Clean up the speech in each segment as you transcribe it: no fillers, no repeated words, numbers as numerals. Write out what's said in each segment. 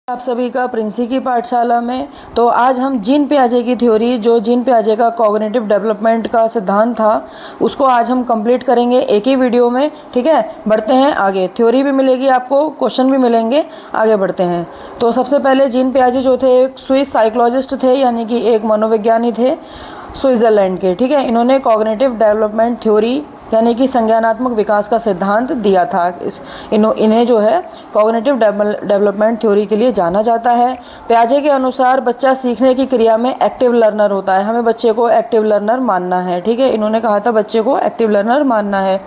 आप सभी का प्रिंसी की पाठशाला में। तो आज हम जीन पियाजे की थ्योरी, जो जीन पियाजे का कॉग्निटिव डेवलपमेंट का सिद्धांत था, उसको आज हम कंप्लीट करेंगे एक ही वीडियो में। ठीक है, बढ़ते हैं आगे। थ्योरी भी मिलेगी आपको, क्वेश्चन भी मिलेंगे। आगे बढ़ते हैं। तो सबसे पहले जीन पियाजे जो थे एक स्विस साइकोलॉजिस्ट थे, यानी कि एक मनोविज्ञानी थे स्विट्ज़रलैंड के। ठीक है, इन्होंने कॉग्निटिव डेवलपमेंट थ्योरी यानी कि संज्ञानात्मक विकास का सिद्धांत दिया था। इन्हें जो है कॉग्निटिव डेवलपमेंट थ्योरी के लिए जाना जाता है। पियाजे के अनुसार बच्चा सीखने की क्रिया में एक्टिव लर्नर होता है। हमें बच्चे को एक्टिव लर्नर मानना है। ठीक है, इन्होंने कहा था बच्चे को एक्टिव लर्नर मानना है।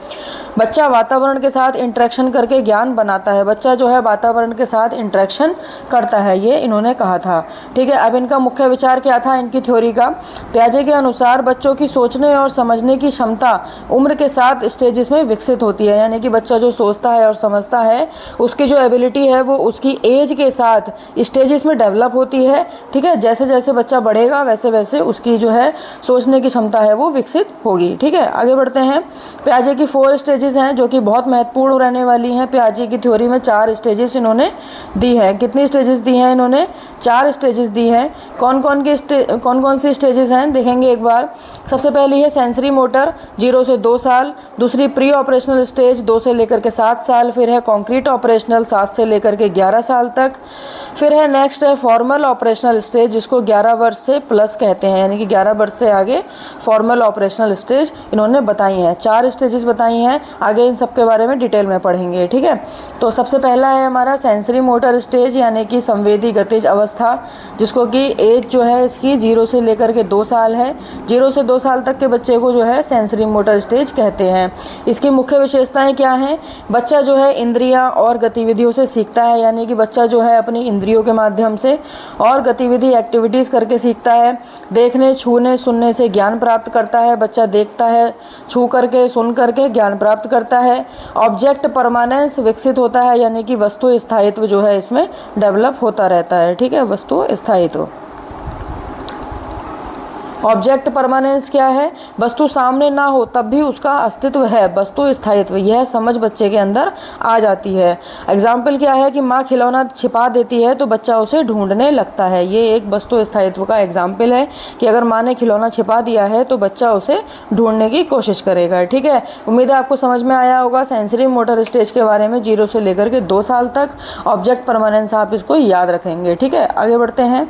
बच्चा वातावरण के साथ इंटरेक्शन करके ज्ञान बनाता है। बच्चा जो है वातावरण के साथ इंटरेक्शन करता है, ये इन्होंने कहा था। ठीक है, अब इनका मुख्य विचार क्या था इनकी थ्योरी का? पियाजे के अनुसार बच्चों की सोचने और समझने की क्षमता उम्र के 7 स्टेजेस में विकसित होती है। यानी कि बच्चा जो सोचता है और समझता है, उसकी जो एबिलिटी है वो उसकी एज के साथ स्टेजेस में डेवलप होती है। ठीक है, जैसे जैसे बच्चा बढ़ेगा वैसे वैसे उसकी जो है सोचने की क्षमता है वो विकसित होगी। ठीक है, आगे बढ़ते हैं। पियाजे की 4 स्टेजेस हैं जो कि बहुत महत्वपूर्ण रहने वाली हैं। पियाजे की थ्योरी में 4 स्टेजेस इन्होंने दी हैं। कितनी स्टेजेस दी हैं इन्होंने? 4 स्टेजेस दी हैं। कौन कौन सी स्टेजेस हैं देखेंगे एक बार। सबसे पहली है सेंसरी मोटर, 0 से 2 साल। दूसरी प्री ऑपरेशनल स्टेज, 2 से लेकर के 7 साल। फिर है कॉन्क्रीट ऑपरेशनल, 7 से लेकर के 11 साल तक। फिर है नेक्स्ट है फॉर्मल ऑपरेशनल स्टेज, जिसको 11 वर्ष से प्लस कहते हैं, यानी कि 11 वर्ष से आगे फॉर्मल ऑपरेशनल स्टेज इन्होंने बताई हैं। 4 स्टेजेस बताई हैं। आगे इन सब के बारे में डिटेल में पढ़ेंगे। ठीक है, तो सबसे पहला है हमारा सेंसरी मोटर स्टेज, यानी कि संवेदी गतिज अवस्था, जिसको कि एज जो है इसकी 0 से लेकर के 2 साल है। 0 से 2 साल तक के बच्चे को जो है सेंसरी मोटर स्टेज कहते हैं। इसकी मुख्य विशेषताएं क्या हैं? बच्चा जो है इंद्रियां और गतिविधियों से सीखता है, यानी कि बच्चा जो है अपनी इंद्रियों के माध्यम से और गतिविधि एक्टिविटीज़ करके सीखता है। देखने, छूने, सुनने से ज्ञान प्राप्त करता है। बच्चा देखता है, छू करके, सुन करके ज्ञान प्राप्त करता है। ऑब्जेक्ट परमानेंस विकसित होता है, यानी कि वस्तु स्थायित्व जो है इसमें डेवलप होता रहता है। ठीक है, वस्तु स्थायित्व। ऑब्जेक्ट परमानेंस क्या है? वस्तु सामने ना हो तब भी उसका अस्तित्व है, वस्तु स्थायित्व। यह समझ बच्चे के अंदर आ जाती है। एग्जाम्पल क्या है कि माँ खिलौना छिपा देती है तो बच्चा उसे ढूंढने लगता है। ये एक वस्तु स्थायित्व का एग्जाम्पल है कि अगर माँ ने खिलौना छिपा दिया है तो बच्चा उसे ढूंढने की कोशिश करेगा। ठीक है, उम्मीद है आपको समझ में आया होगा सेंसरी मोटर स्टेज के बारे में। 0 से लेकर के 2 साल तक ऑब्जेक्ट परमानेंस, आप इसको याद रखेंगे। ठीक है, आगे बढ़ते हैं।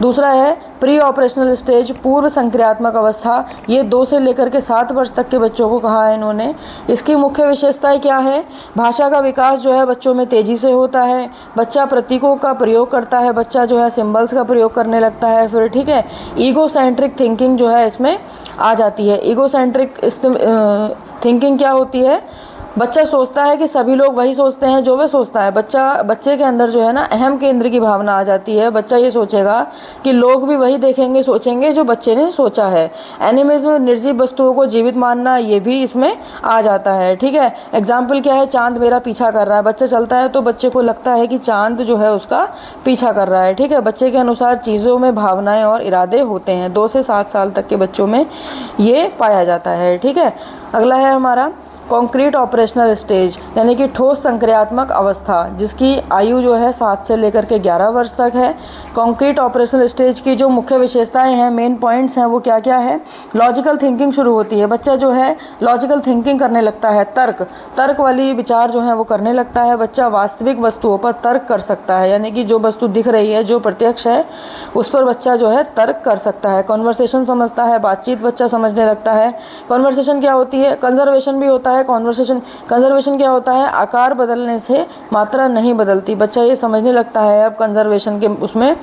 दूसरा है प्री ऑपरेशनल स्टेज, पूर्व संक्रियात्मक अवस्था। ये 2 से लेकर के 7 वर्ष तक के बच्चों को कहा है इन्होंने। इसकी मुख्य विशेषताएं क्या है? भाषा का विकास जो है बच्चों में तेज़ी से होता है। बच्चा प्रतीकों का प्रयोग करता है, बच्चा जो है सिंबल्स का प्रयोग करने लगता है। फिर ठीक है, ईगो सेंट्रिक थिंकिंग जो है इसमें आ जाती है। ईगो सेंट्रिक थिंकिंग क्या होती है? बच्चा सोचता है कि सभी लोग वही सोचते हैं जो वह सोचता है। बच्चे के अंदर जो है ना अहम केंद्र की भावना आ जाती है। बच्चा ये सोचेगा कि लोग भी वही देखेंगे, सोचेंगे जो बच्चे ने सोचा है। एनिमिज्म, निर्जीव वस्तुओं को जीवित मानना, ये भी इसमें आ जाता है। ठीक है, एग्जाम्पल क्या है? चांद मेरा पीछा कर रहा है। बच्चा चलता है तो बच्चे को लगता है कि चांद जो है उसका पीछा कर रहा है। ठीक है, बच्चे के अनुसार चीज़ों में भावनाएँ और इरादे होते हैं। 2 से 7 साल तक के बच्चों में ये पाया जाता है। ठीक है, अगला है हमारा कॉन्क्रीट ऑपरेशनल स्टेज, यानी कि ठोस संक्रियात्मक अवस्था, जिसकी आयु जो है 7 से लेकर के 11 वर्ष तक है। कॉन्क्रीट ऑपरेशनल स्टेज की जो मुख्य विशेषताएं हैं, मेन पॉइंट्स हैं, वो क्या क्या है? लॉजिकल थिंकिंग शुरू होती है। बच्चा जो है लॉजिकल थिंकिंग करने लगता है। तर्क वाली विचार जो है वो करने लगता है। बच्चा वास्तविक वस्तुओं पर तर्क कर सकता है, यानी कि जो वस्तु दिख रही है, जो प्रत्यक्ष है, उस पर बच्चा जो है तर्क कर सकता है। कॉन्वर्सेशन समझता है, बातचीत बच्चा समझने लगता है। कॉन्वर्सेशन क्या होती है? कंजर्वेशन भी होता है। कंजर्वेशन क्या होता है? आकार बदलने से मात्रा नहीं बदलती। बच्चा ये समझने लगता है अब कंजर्वेशन के उसमें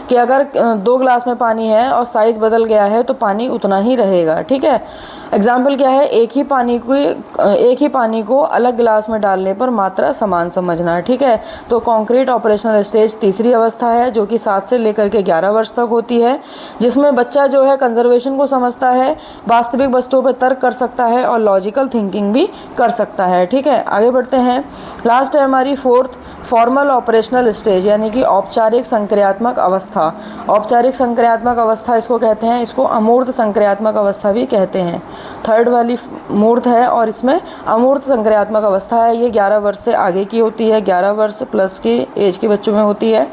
कि अगर 2 ग्लास में पानी है और साइज़ बदल गया है तो पानी उतना ही रहेगा। ठीक है, एग्जाम्पल क्या है? एक ही पानी को अलग गिलास में डालने पर मात्रा समान समझना। ठीक है, तो कॉन्क्रीट ऑपरेशनल स्टेज तीसरी अवस्था है, जो कि 7 से लेकर के 11 वर्ष तक होती है, जिसमें बच्चा जो है कंजर्वेशन को समझता है, वास्तविक वस्तुओं पर तर्क कर सकता है और लॉजिकल थिंकिंग भी कर सकता है। ठीक है, आगे बढ़ते हैं। लास्ट है हमारी 4th फॉर्मल ऑपरेशनल स्टेज, यानी कि औपचारिक संक्रियात्मक अवस्था। औपचारिक संक्रियात्मक अवस्था इसको कहते हैं। इसको अमूर्त संक्रियात्मक अवस्था भी कहते हैं। थर्ड वाली मूर्त है और इसमें अमूर्त संक्रियात्मक अवस्था है। ये 11 वर्ष से आगे की होती है, 11 वर्ष प्लस की एज के बच्चों में होती है।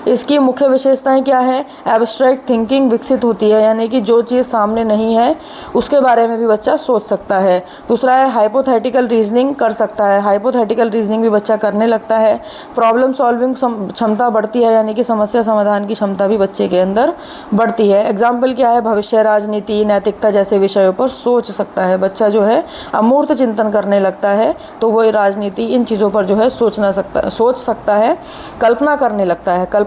इसकी मुख्य विशेषताएं क्या है? एब्स्ट्रैक्ट थिंकिंग विकसित होती है, यानी कि जो चीज़ सामने नहीं है उसके बारे में भी बच्चा सोच सकता है। दूसरा है हाइपोथेटिकल रीजनिंग कर सकता है, हाइपोथेटिकल रीजनिंग भी बच्चा करने लगता है। प्रॉब्लम सॉल्विंग क्षमता बढ़ती है, यानी कि समस्या समाधान की क्षमता भी बच्चे के अंदर बढ़ती है। एग्जाम्पल क्या है? भविष्य, राजनीति, नैतिकता जैसे विषयों पर सोच सकता है बच्चा। जो है अमूर्त चिंतन करने लगता है तो वो राजनीति, इन चीज़ों पर जो है सोच सकता है, कल्पना करने लगता है।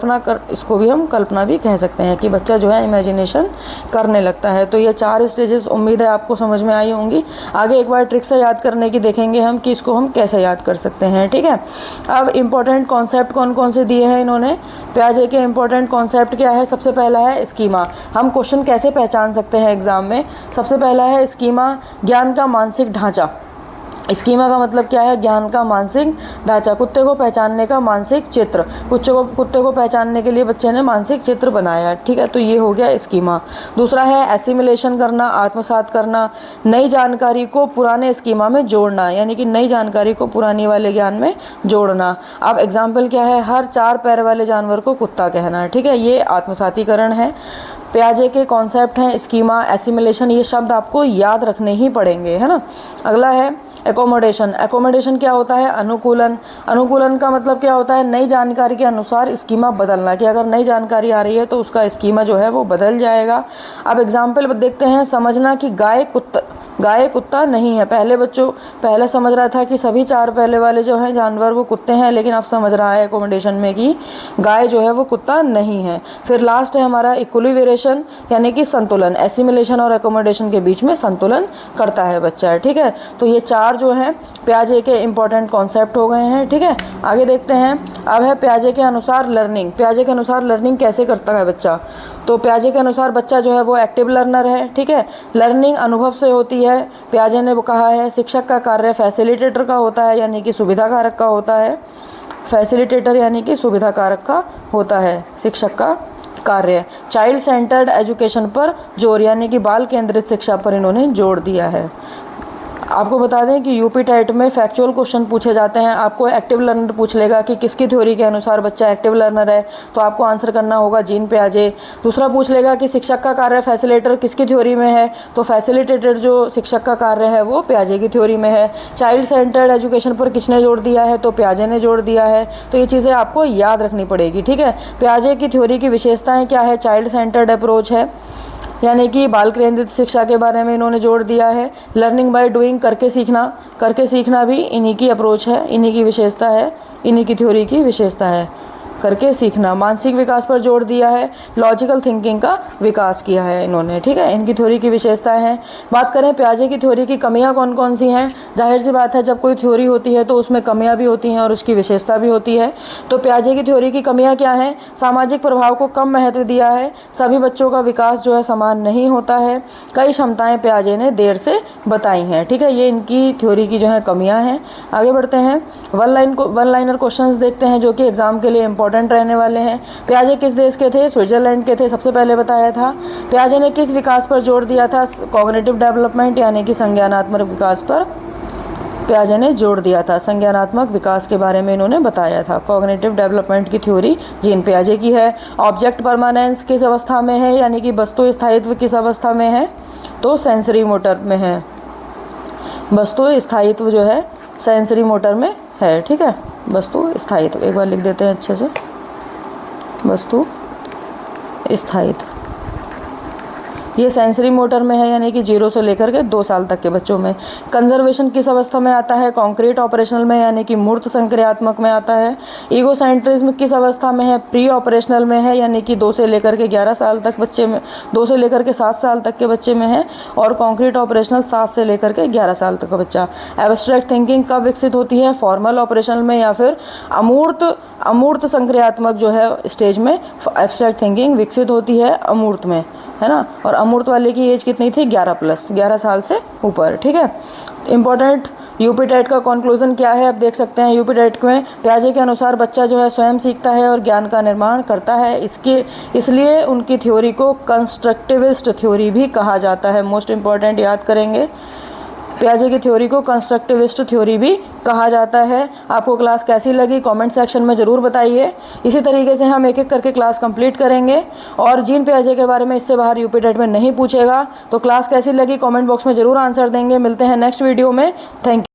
इसको भी हम कल्पना भी कह सकते हैं कि बच्चा जो है इमेजिनेशन करने लगता है। तो ये 4 स्टेजेस उम्मीद है आपको समझ में आई होंगी। आगे एक बार ट्रिक से याद करने की देखेंगे हम कि इसको हम कैसे याद कर सकते हैं, ठीक है। अब इम्पोर्टेंट कॉन्सेप्ट कौन कौन से दिए हैं इन्होंने? पियाजे के इम्पोर्टेंट कॉन्सेप्ट क्या है? सबसे पहला है स्कीमा। हम क्वेश्चन कैसे पहचान सकते हैं एग्जाम में? सबसे पहला है स्कीमा, ज्ञान का मानसिक ढांचा। स्कीमा का मतलब क्या है? ज्ञान का मानसिक ढांचा। कुत्ते को पहचानने का मानसिक चित्र। कुत्ते को पहचानने के लिए बच्चे ने मानसिक चित्र बनाया, ठीक है। तो ये हो गया स्कीमा। दूसरा है एसिमिलेशन करना, आत्मसात करना, नई जानकारी को पुराने स्कीमा में जोड़ना, यानी कि नई जानकारी को पुरानी वाले ज्ञान में जोड़ना। अब एग्जाम्पल क्या है? हर 4 पैर वाले जानवर को कुत्ता कहना, ठीक है। ये आत्मसातीकरण है। पियाजे के कॉन्सेप्ट हैं स्कीमा, एसिमिलेशन, ये शब्द आपको याद रखने ही पड़ेंगे, है ना। अगला है एकोमोडेशन। एकोमोडेशन क्या होता है? अनुकूलन। अनुकूलन का मतलब क्या होता है? नई जानकारी के अनुसार स्कीमा बदलना, कि अगर नई जानकारी आ रही है तो उसका स्कीमा जो है वो बदल जाएगा। अब एग्जाम्पल देखते हैं। समझना कि गाय कुत्ता नहीं है। पहले समझ रहा था कि सभी 4 पैर वाले जो हैं जानवर वो कुत्ते हैं, लेकिन अब समझ रहा है एकोमोडेशन में कि गाय जो है वो कुत्ता नहीं है। फिर लास्ट है हमारा इक्विलिब्रेशन, यानी कि संतुलन। एसिमिलेशन और एकोमोडेशन के बीच में संतुलन करता है बच्चा, ठीक है। तो ये 4 जो हैं पियाजे के इंपॉर्टेंट कॉन्सेप्ट हो गए हैं, ठीक है। आगे देखते हैं। अब है पियाजे के अनुसार लर्निंग। पियाजे के अनुसार लर्निंग कैसे करता है बच्चा? तो पियाजे के अनुसार बच्चा जो है वो एक्टिव लर्नर है, ठीक है। लर्निंग अनुभव से होती है। पियाजे ने वो कहा है शिक्षक का कार्य फैसिलिटेटर का होता है, यानी कि सुविधा कारक का होता है। फैसिलिटेटर यानी कि सुविधा कारक का होता है शिक्षक का कार्य। चाइल्ड सेंटर्ड एजुकेशन पर जोर, यानी कि बाल केंद्रित शिक्षा पर इन्होंने जोर दिया है। आपको बता दें कि यूपी टेट में फैक्चुअल क्वेश्चन पूछे जाते हैं। आपको एक्टिव लर्नर पूछ लेगा कि किसकी थ्योरी के अनुसार बच्चा एक्टिव लर्नर है, तो आपको आंसर करना होगा जीन पियाजे। दूसरा पूछ लेगा कि शिक्षक का कार्य फैसिलिटेटर किसकी थ्योरी में है, तो फैसिलिटेटर जो शिक्षक का कार्य है वो पियाजे की थ्योरी में है। चाइल्ड सेंटर्ड एजुकेशन पर किसने जोड़ दिया है, तो पियाजे ने जोड़ दिया है। तो ये चीज़ें आपको याद रखनी पड़ेगी, ठीक है। पियाजे की थ्योरी की विशेषताएँ क्या है? चाइल्ड सेंटर्ड अप्रोच है, यानी कि बाल केंद्रित शिक्षा के बारे में इन्होंने जोड़ दिया है। लर्निंग बाय डूइंग, करके सीखना भी इन्हीं की अप्रोच है, इन्हीं की विशेषता है, इन्हीं की थ्योरी की विशेषता है, करके सीखना। मानसिक विकास पर जोड़ दिया है, लॉजिकल थिंकिंग का विकास किया है इन्होंने, ठीक है। इनकी थ्योरी की विशेषताएं हैं। बात करें पियाजे की थ्योरी की कमियां कौन कौन सी हैं? जाहिर सी बात है, जब कोई थ्योरी होती है तो उसमें कमियां भी होती हैं और उसकी विशेषता भी होती है। तो पियाजे की थ्योरी की कमियां क्या हैं? सामाजिक प्रभाव को कम महत्व दिया है, सभी बच्चों का विकास जो है समान नहीं होता है, कई क्षमताएँ पियाजे ने देर से बताई हैं, ठीक है। ये इनकी थ्योरी की जो है कमियाँ हैं। आगे बढ़ते हैं। वन लाइनर क्वेश्चन देखते हैं जो कि एग्जाम के लिए इंपॉर्टेंट रहने वाले हैं। पियाजे किस देश के थे? स्विट्जरलैंड के थे, सबसे पहले बताया था। पियाजे ने किस विकास पर जोर दिया था? कॉग्निटिव डेवलपमेंट, यानी कि संज्ञानात्मक विकास पर पियाजे ने जोर दिया था। संज्ञानात्मक विकास के बारे में इन्होंने बताया था। कॉग्निटिव डेवलपमेंट की थ्योरी जीन पियाजे की है। ऑब्जेक्ट परमानेंस किस अवस्था में है, यानी कि वस्तु स्थायित्व किस अवस्था में है? तो सेंसरी मोटर में है। वस्तु स्थायित्व जो है सेंसरी मोटर में है, ठीक है। वस्तु स्थायित्व एक बार लिख देते हैं अच्छे से, वस्तु स्थायित्व ये सेंसरी मोटर में है, यानी कि 0 से लेकर के 2 साल तक के बच्चों में। कंजर्वेशन किस अवस्था में आता है? कॉन्क्रीट ऑपरेशनल में, यानी कि मूर्त संक्रियात्मक में आता है। ईगोसेंट्रिज्म किस अवस्था में है? प्री ऑपरेशनल में है, यानी कि 2 से लेकर के 11 साल तक बच्चे में, 2 से लेकर के 7 साल तक के बच्चे में है। और कॉन्क्रीट ऑपरेशनल 7 से लेकर के 11 साल तक का बच्चा। एब्स्ट्रैक्ट थिंकिंग कब विकसित होती है? फॉर्मल ऑपरेशनल में या फिर अमूर्त संक्रियात्मक जो है स्टेज में एब्स्ट्रैक्ट थिंकिंग विकसित होती है, अमूर्त में, है ना। और अमूर्त वाले की एज कितनी थी, 11+, 11 साल से ऊपर। ठीक है, इंपॉर्टेंट यूपी टेट का कंक्लूजन क्या है, आप देख सकते हैं यूपी टेट में पियाजे के अनुसार बच्चा जो है स्वयं सीखता है और ज्ञान का निर्माण करता है। इसलिए उनकी थ्योरी को कंस्ट्रक्टिविस्ट थ्योरी भी कहा जाता है। मोस्ट इंपॉर्टेंट याद करेंगे, पियाजे की थ्योरी को कंस्ट्रक्टिविस्ट थ्योरी भी कहा जाता है। आपको क्लास कैसी लगी कमेंट सेक्शन में ज़रूर बताइए। इसी तरीके से हम एक एक करके क्लास कंप्लीट करेंगे और जीन पियाजे के बारे में इससे बाहर यूपी टेट में नहीं पूछेगा। तो क्लास कैसी लगी कमेंट बॉक्स में ज़रूर आंसर देंगे। मिलते हैं नेक्स्ट वीडियो में। Thank you.